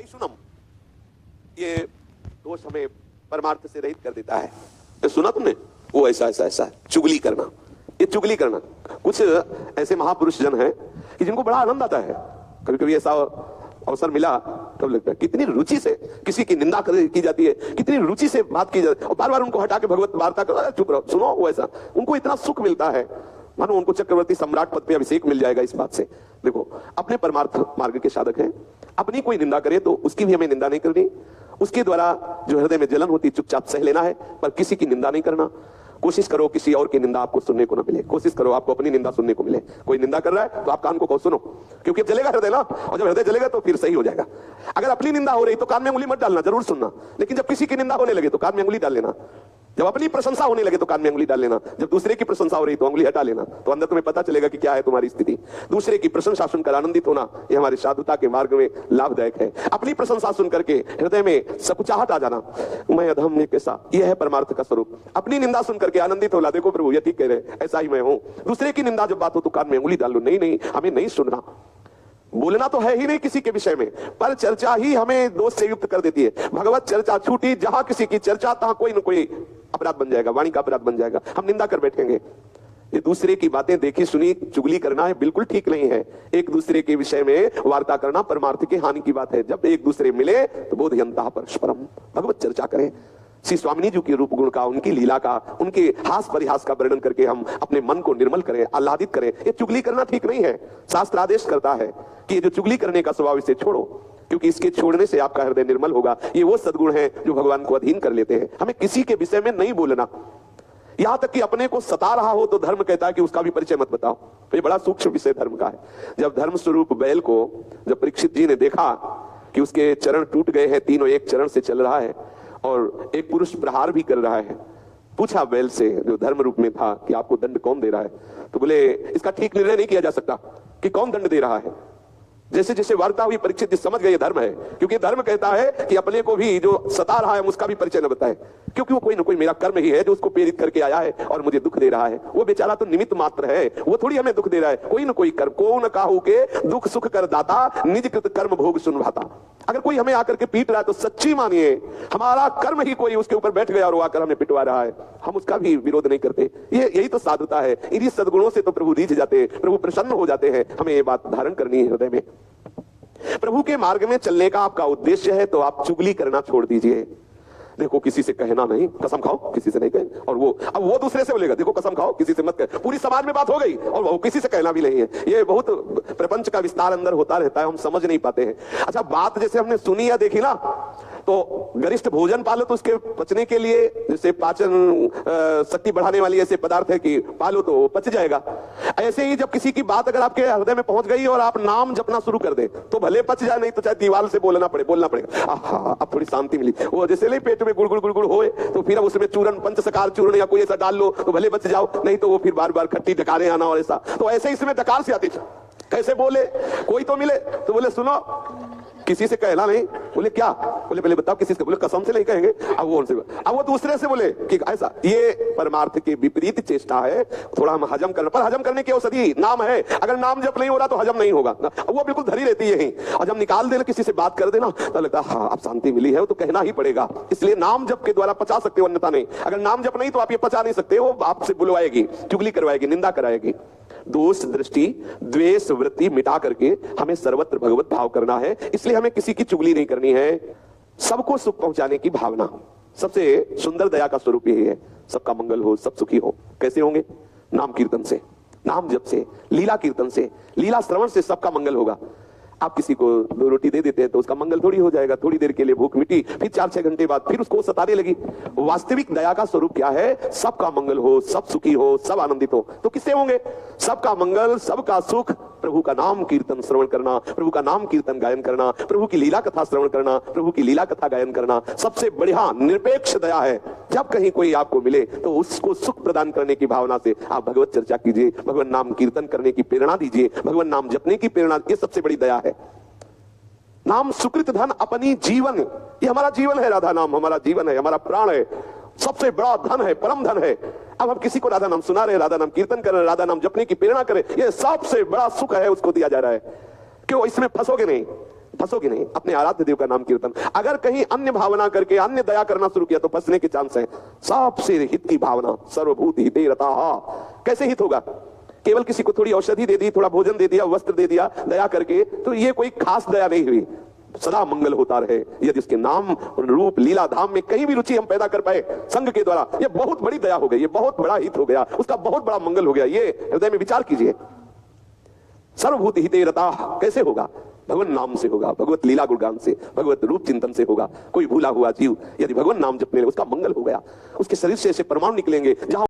शिशुनम, ये दोष हमें परमार्थ से रहित कर देता है। तो सुना तुमने, वो ऐसा ऐसा ऐसा चुगली करना, ये चुगली करना। कुछ ऐसे महापुरुष जन हैं कि जिनको बड़ा आनंद आता है, कभी कभी ऐसा अवसर मिला तब लगता है कितनी रुचि से किसी की निंदा की जाती है, कितनी रुचि से बात की जाती है, और बार बार उनको हटा के भगवत वार्ता करो, चुप रहो, सुनो, वो ऐसा उनको इतना सुख मिलता है मानो उनको चक्रवर्ती सम्राट पद पे अभिषेक मिल जाएगा इस बात से। देखो, अपने परमार्थ मार्ग के साधक हैं, अपनी कोई निंदा करे तो उसकी भी हमें निंदा नहीं करनी, उसके द्वारा जो हृदय में जलन होती चुपचाप सह लेना है, पर किसी की निंदा नहीं करना। कोशिश करो किसी और की निंदा आपको सुनने को ना मिले, कोशिश करो आपको अपनी निंदा सुनने को मिले। कोई निंदा कर रहा है तो आप कान को कहो सुनो, क्योंकि जलेगा हृदय ना, और जब हृदय जलेगा तो फिर सही हो जाएगा। अगर अपनी निंदा हो रही तो कान में उंगली मत डालना, जरूर सुनना, लेकिन जब किसी की निंदा होने लगे तो कान में उंगली डाल लेना। जब अपनी प्रशंसा होने लगे तो कान में उंगली डाल लेना, जब दूसरे की प्रशंसा हो रही तो उंगली हटा लेना, तो अंदर तुम्हें पता चलेगा कि क्या है तुम्हारी स्थिति। दूसरे की प्रशंसा सुनकर आनंदित होना, यह हमारी साधुता के मार्ग में लाभदायक है। अपनी प्रशंसा सुन करके हृदय में सकुचाहट आ जाना, मैं अधम मैं कैसा, यह है परमार्थ का स्वरूप। अपनी निंदा सुन करके आनंदित होला, देखो प्रभु ये ठीक कह रहे, ऐसा ही मैं हूं। दूसरे की निंदा जब बात हो तो कान में उंगली डाल लो, नहीं नहीं हमें नहीं सुनना। बोलना तो है ही नहीं किसी के विषय में, पर चर्चा ही हमें दोष से युक्त कर देती है। भगवत चर्चा छूटी, जहां किसी की चर्चा तहां कोई न कोई अपराध बन जाएगा, वाणी का अपराध बन जाएगा, हम निंदा कर बैठेंगे। ये दूसरे की बातें देखी सुनी चुगली करना है, बिल्कुल ठीक नहीं है। एक दूसरे के विषय में वार्ता करना परमार्थ की हानि की बात है। जब एक दूसरे मिले तो बोधयंता परस्परम, भगवत चर्चा करें। श्री स्वामिनी जी के रूप गुण का, उनकी लीला का, उनके हास परिहास का वर्णन करके हम अपने मन को निर्मल करें, आह्लादित करें। ये चुगली करना ठीक नहीं है। शास्त्र आदेश करता है कि ये जो चुगली करने का स्वभाव इसे छोड़ो, क्योंकि इसके छोड़ने से आपका हृदय निर्मल होगा। ये वो सद्गुण है जो भगवान को अधीन कर लेते हैं। हमें किसी के विषय में नहीं बोलना, यहां तक कि अपने को सता रहा हो तो धर्म कहता है कि उसका भी परिचय मत बताओ। तो ये बड़ा सूक्ष्म विषय धर्म का है। जब धर्म स्वरूप बैल को जब परीक्षित जी ने देखा कि उसके चरण टूट गए हैं, तीनों एक चरण से चल रहा है और एक पुरुष प्रहार भी कर रहा है, पूछा बैल से जो धर्म रूप में था कि आपको दंड कौन दे रहा है? तो बोले इसका ठीक निर्णय नहीं किया जा सकता कि कौन दंड दे रहा है। जैसे जैसे वार्ता हुई परीक्षित जी समझ गए धर्म है, क्योंकि धर्म कहता है कि अपने को भी जो सता रहा है उसका भी परिचय न बताए, क्योंकि वो कोई ना कोई मेरा कर्म ही है जो उसको प्रेरित करके आया है और मुझे दुख दे रहा है। वो बेचारा तो निमित्त मात्र है, वो थोड़ी हमें दुख दे रहा है। कोई ना कोई कर्म, को न काहू के दुख सुख कर दाता, निज कृत कर्म भोग सुन भाता। अगर कोई हमें आकर के पीट रहा है तो सच्ची मानिए हमारा कर्म ही कोई उसके ऊपर बैठ गया और वो आकर हमें पिटवा रहा है, हम उसका भी विरोध नहीं करते। यही तो साधुता है। इन्हीं सद्गुणों से तो प्रभु रीझ जाते हैं, प्रभु प्रसन्न हो जाते हैं। हमें ये बात धारण करनी है हृदय में। प्रभु के मार्ग में चलने का आपका उद्देश्य है तो आप चुगली करना छोड़ दीजिए। देखो किसी से कहना नहीं, कसम खाओ किसी से नहीं कहे, और वो अब वो दूसरे से बोलेगा देखो कसम खाओ किसी से मत कहे। पूरी समाज में बात हो गई और वो किसी से कहना भी नहीं है। ये बहुत प्रपंच का विस्तार अंदर होता रहता है, हम समझ नहीं पाते हैं। अच्छा, बात जैसे हमने सुनी या देखी ना, तो गरिष्ठ भोजन पालो तो उसके पचने के लिए, जैसे पाचन शक्ति बढ़ाने वाली ऐसे पदार्थ है कि पालो तो पच जाएगा। ऐसे ही जब किसी की बात अगर आपके हृदय में पहुंच गई और आप नाम जपना शुरू कर दे तो भले पच जाए, नहीं तो चाहे दीवार से बोलना पड़ेगा। अब थोड़ी शांति मिली। वो जैसे नहीं पेट में गुड़गुड़ गुड़गुड़ होए तो फिर अब उसमें चूरन, पंचसकार चूर्ण या कोई ऐसा डाल लो तो भले बच जाओ, नहीं तो वो फिर बार बार खट्टी डकारें आना और ऐसा। तो ऐसे इसमें डकार से आती, कैसे बोले, कोई तो मिले तो बोले सुनो किसी से कहना नहीं। बोले क्या? बोले पहले बताओ किसी से? बोले कसम से नहीं कहेंगे। अब वो दूसरे से बोले कि ऐसा। ये परमार्थ के विपरीत चेष्टा है। थोड़ा हम हजम करना, पर हजम करने की औषधि नाम है। अगर नाम जब नहीं हो रहा तो हजम नहीं होगा, वो बिल्कुल धरी रहती है यहीं। और जब निकाल देना, किसी से बात कर देना तो लगता है हाँ अब शांति मिली है, वो तो कहना ही पड़ेगा। इसलिए नाम जप के द्वारा पचा सकते हो, अन्यथा नहीं। अगर नाम जप नहीं तो आप ये पचा नहीं सकते हो। आपसे बुलवाएगी, चुगली करवाएगी, निंदा कराएगी। दोष दृष्टि द्वेष वृत्ति मिटा करके हमें सर्वत्र भगवत भाव करना है। इसलिए हमें किसी की चुगली नहीं करनी है। सबको सुख पहुंचाने की भावना, सबसे सुंदर दया का स्वरूप यही है। सबका मंगल हो, सब सुखी हो। कैसे होंगे? नाम कीर्तन से, नाम जप से, लीला कीर्तन से, लीला श्रवण से सबका मंगल होगा। आप किसी को 2 रोटी दे देते हैं तो उसका मंगल थोड़ी हो जाएगा। थोड़ी देर के लिए भूख मिटी, फिर 4-6 घंटे बाद फिर उसको सताने लगी। वास्तविक दया का स्वरूप क्या है? सबका मंगल हो, सब सुखी हो, सब आनंदित हो। तो किससे होंगे? सबका मंगल, सबका सुख, प्रभु का नाम कीर्तन श्रवण करना, प्रभु का नाम कीर्तन गायन करना, प्रभु की लीला कथा श्रवण करना, प्रभु की लीला कथा गायन करना सबसे बढ़िया निरपेक्ष दया है। जब कहीं कोई आपको मिले तो उसको सुख प्रदान करने की भावना से आप भगवत चर्चा कीजिए, भगवान नाम कीर्तन करने की प्रेरणा दीजिए, भगवान नाम जपने की प्रेरणा। ये सबसे बड़ी दया है। नाम सुकृत धन अपनी जीवन, ये हमारा जीवन है। राधा नाम हमारा जीवन है, हमारा प्राण है, सबसे बड़ा धन है, परम धन है। अब हम किसी को राधा नाम सुना रहे, राधा नाम कीर्तन कर रहे, राधा नाम जपने की प्रेरणा करें, ये सबसे बड़ा सुख है, उसको दिया जा रहा है। क्यों? इसमें फंसोगे नहीं। फंसोगे नहीं। अपने आराध्य देव का नाम कीर्तन। अगर कहीं अन्य भावना करके अन्य दया करना शुरू किया तो फंसने के चांस है। सबसे हित की भावना, सर्वभूत हिते रता। कैसे हित होगा? केवल किसी को थोड़ी औषधि दे दी, थोड़ा भोजन दे दिया, वस्त्र दे दिया दया करके, तो ये कोई खास दया नहीं हुई। सदा मंगल होता रहे। यदि उसके नाम रूप लीला धाम में कहीं भी रुचि हम पैदा कर पाए संघ के द्वारा, ये बहुत बड़ी दया हो गई, ये बहुत बड़ा हित हो गया, उसका बहुत बड़ा मंगल हो गया। ये हृदय में विचार कीजिए। सर्वभूत हिते रता कैसे होगा? भगवान नाम से होगा, भगवत लीला गुणगान से, भगवत रूप चिंतन से होगा। कोई भूला हुआ जीव यदि भगवान नाम जपने लगे उसका मंगल हो गया। उसके शरीर से ऐसे परमाणु निकलेंगे जहां